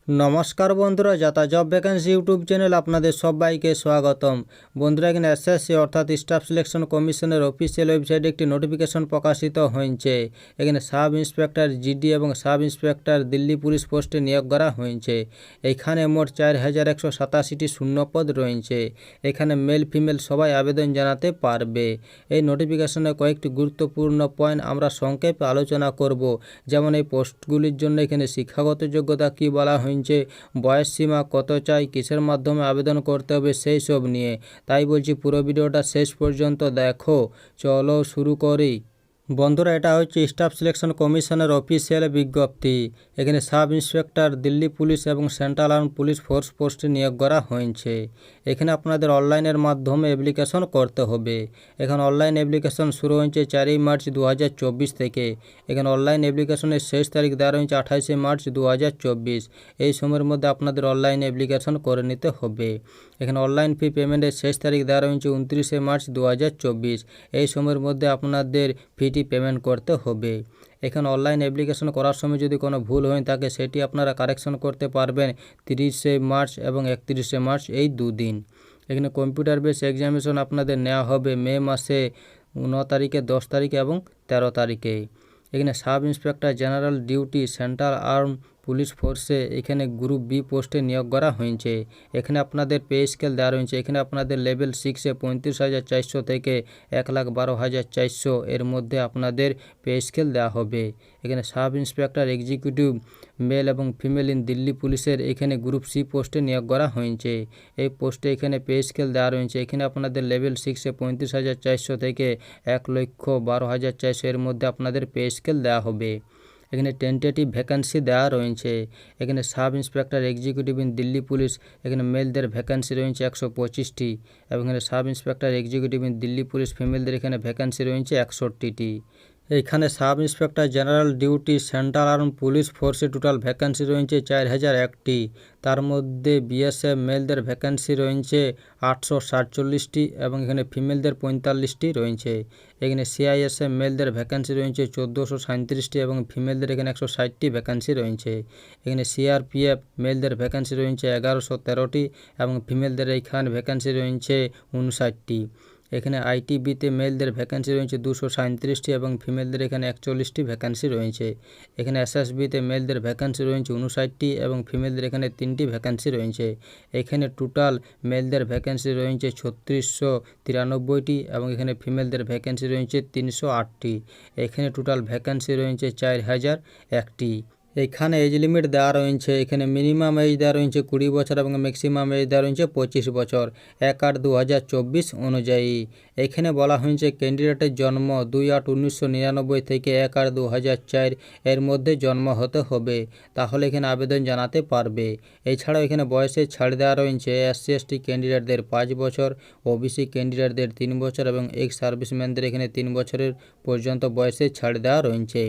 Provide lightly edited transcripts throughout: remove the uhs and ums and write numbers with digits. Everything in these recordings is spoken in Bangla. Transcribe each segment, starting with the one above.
নমস্কার বন্ধুরা, যাতা জব ভ্যাকেন্সি ইউটিউব চ্যানেল আপনাদের সবাইকে স্বাগতম। বন্ধুরা, এখানে এসএসসি অর্থাৎ স্টাফ সিলেকশন কমিশনের অফিসিয়াল ওয়েবসাইটে একটি নোটিফিকেশন প্রকাশিত হয়েছে। এখানে সাব ইন্সপেক্টর জিডি এবং সাব ইন্সপেক্টর দিল্লি পুলিশ পোস্টে নিয়োগ করা হয়েছে। এখানে মোট 4187টি শূন্যপদ রয়েছে। এখানে মেল ফিমেল সবাই আবেদন জানাতে পারবে। এই নোটিফিকেশনে কয়েকটি গুরুত্বপূর্ণ পয়েন্ট আমরা সংক্ষেপে আলোচনা করব। যেমন এই পোস্টগুলির জন্য এখানে শিক্ষাগত যোগ্যতা কী বলা হয়েছে, বয়স সীমা কত চাই, কিসের মাধ্যমে আবেদন করতে হবে, সেই সব নিয়ে। তাই বলছি পুরো ভিডিওটা শেষ পর্যন্ত দেখো। চলো শুরু করি। বন্ধুরা, এটা হচ্ছে স্টাফ সিলেকশন কমিশনের অফিসিয়াল বিজ্ঞপ্তি। এখানে সাব ইন্সপেক্টর দিল্লি পুলিশ এবং সেন্ট্রাল আর্ম পুলিশ ফোর্স পোস্টে নিয়োগ করা হয়েছে। এখানে আপনাদের অনলাইনের মাধ্যমে অ্যাপ্লিকেশন করতে হবে। এখানে অনলাইন অ্যাপ্লিকেশন শুরু হয়েছে 4 মার্চ 2024 থেকে। এখানে অনলাইন অ্যাপ্লিকেশনের শেষ তারিখ দেওয়া রয়েছে 28 মার্চ 2024। এই সময়ের মধ্যে আপনাদের অনলাইন অ্যাপ্লিকেশন করে নিতে হবে। এখানে অনলাইন ফি পেমেন্টের শেষ তারিখ দেওয়া রয়েছে 29 মার্চ 2024। এই সময়ের মধ্যে আপনাদের ফিটি পেমেন্ট করতে হবে। এখানে অনলাইন অ্যাপ্লিকেশন করার সময় যদি কোনো ভুল হয়ে থাকে সেটি আপনারা কারেকশন করতে পারবেন 30 মার্চ এবং 31 মার্চ, এই দুদিন। এখানে কম্পিউটার বেস এক্সামিনেশন আপনাদের নেওয়া হবে মে মাসে 9 তারিখে, 10 তারিখে এবং 13 তারিখে। এখানে sub inspector general duty central arm police ফোর্সে এখানে গ্রুপ বি পোস্টে নিয়োগ করা হয়েছে। এখানে আপনাদের পে স্কেল দেওয়া রয়েছে। এখানে আপনাদের লেভেল 6-এ 35,400 থেকে 1,12,400 এর মধ্যে আপনাদের পে স্কেল দেওয়া হবে। এখানে সাব ইন্সপেক্টর এক্সিকিউটিভ মেল এবং ফিমেল ইন দিল্লি পুলিশের এখানে গ্রুপ সি পোস্টে নিয়োগ করা হয়েছে। এই পোস্টে এখানে পে স্কেল দেওয়া রয়েছে। এখানে আপনাদের লেভেল 6-এ 35,400 থেকে 1,12,400 এর মধ্যে আপনাদের পে স্কেল দেওয়া হবে। এখানে টেন্টেটিভ ভ্যাকেন্সি দেওয়া রয়েছে। এখানে sub inspector executive in Delhi police এখানে মেলদের ভ্যাকেন্সি রয়েছে 125টি এবং এখানে sub inspector executive in Delhi police ফিমেলদের এখানে ভ্যাকেন্সি রয়েছে 61টি। এখানে sub inspector general duty central arm police ফোর্সে টোটাল ভ্যাকেন্সি রয়েছে 4001টি। তার মধ্যে বিএসএফ মেলদের ভ্যাকেন্সি রয়েছে 847টি এবং এখানে ফিমেলদের 45টি রয়েছে। এখানে সিআইএসএফ মেলদের ভ্যাকেন্সি রয়েছে 1437টি এবং ফিমেলদের এখানে 160টি ভ্যাকেন্সি রয়েছে। এখানে সিআরপিএফ মেলদের ভ্যাকেন্সি রয়েছে 1113টি এবং ফিমেলদের এখানে ভ্যাকেন্সি রয়েছে 59টি। এখানে আইটিবিতে মেলদের ভ্যাকেন্সি রয়েছে 237টি এবং ফিমেলদের এখানে 41টি ভ্যাকেন্সি রয়েছে। এখানে এসএসবিতে মেলদের ভ্যাকেন্সি রয়েছে 59টি এবং ফিমেলদের এখানে 3টি ভ্যাকেন্সি রয়েছে। এখানে টোটাল মেলদের ভ্যাকেন্সি রয়েছে 3693টি এবং এখানে ফিমেলদের ভ্যাকেন্সি রয়েছে 308টি। এখানে টোটাল ভ্যাকেন্সি রয়েছে 4001টি। এখানে এজ লিমিট দেওয়া রয়েছে। এখানে মিনিমাম এজ দেওয়া রয়েছে 20 বছর এবং ম্যাক্সিমাম এজ দেওয়া রয়েছে 25 বছর 1/8/2024 অনুযায়ী। এখানে বলা হয়েছে ক্যান্ডিডেটের জন্ম 2/8/1999 থেকে 1/8/2004 এর মধ্যে জন্ম হতে হবে, তাহলে এখানে আবেদন জানাতে পারবে। এছাড়াও এখানে বয়সের ছাড় দেওয়া রয়েছে। এসসি এসটি ক্যান্ডিডেটদের 5 বছর, ওবিসি ক্যান্ডিডেটদের 3 বছর এবং এক্স সার্ভিসম্যানদের এখানে 3 বছরের পর্যন্ত বয়সের ছাড় দেওয়া রয়েছে।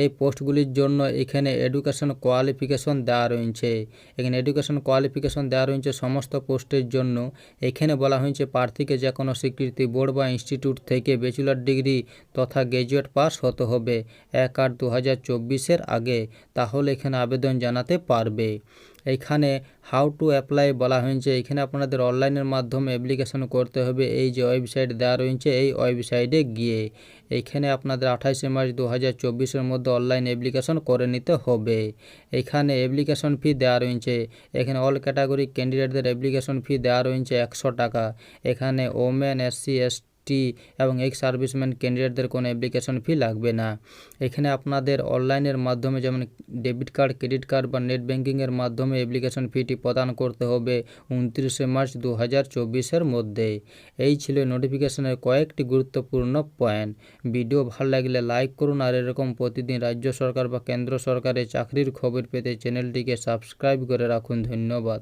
এই পোস্টগুলির জন্য এখানে এডুকেশন কোয়ালিফিকেশন দেওয়া রয়েছে। এখানে এডুকেশন কোয়ালিফিকেশন দেওয়া রয়েছে সমস্ত পোস্টের জন্য। এখানে বলা হয়েছে প্রার্থীকে যে কোনো স্বীকৃতি বোর্ড বা ইনস্টিটিউট থেকে ব্যাচেলর ডিগ্রি তথা গ্র্যাজুয়েট পাস হতে হবে 1/8/2024 আগে, তাহলে এখানে আবেদন জানাতে পারবে। এইখানে হাউ টু অ্যাপ্লাই বলা হয়েছে। এখানে আপনাদের অনলাইনের মাধ্যমে অ্যাপ্লিকেশন করতে হবে। এই যে ওয়েবসাইট দেওয়া রয়েছে এই ওয়েবসাইটে গিয়ে এইখানে আপনাদের 28 মার্চ 2024-এর মধ্যে অনলাইন অ্যাপ্লিকেশন করে নিতে হবে। এখানে অ্যাপ্লিকেশন ফি দেওয়া রয়েছে। এখানে অল ক্যাটাগরি ক্যান্ডিডেটদের অ্যাপ্লিকেশন ফি দেওয়া রয়েছে 100 টাকা। এখানে ওমেন, এসসি এসটি এবং এক্স সার্ভিসম্যান ক্যান্ডিডেটদের কোনো অ্যাপ্লিকেশন ফি লাগবে না। এখানে আপনাদের অনলাইনের মাধ্যমে যেমন ডেবিট কার্ড, ক্রেডিট কার্ড বা নেট ব্যাঙ্কিংয়ের মাধ্যমে অ্যাপ্লিকেশন ফিটি প্রদান করতে হবে 29 মার্চ 2024-এর মধ্যে। এই ছিল নোটিফিকেশনের কয়েকটি গুরুত্বপূর্ণ পয়েন্ট। ভিডিও ভালো লাগলে লাইক করুন আর এরকম প্রতিদিন রাজ্য সরকার বা কেন্দ্র সরকারের চাকরির খবর পেতে চ্যানেলটিকে সাবস্ক্রাইব করে রাখুন। ধন্যবাদ।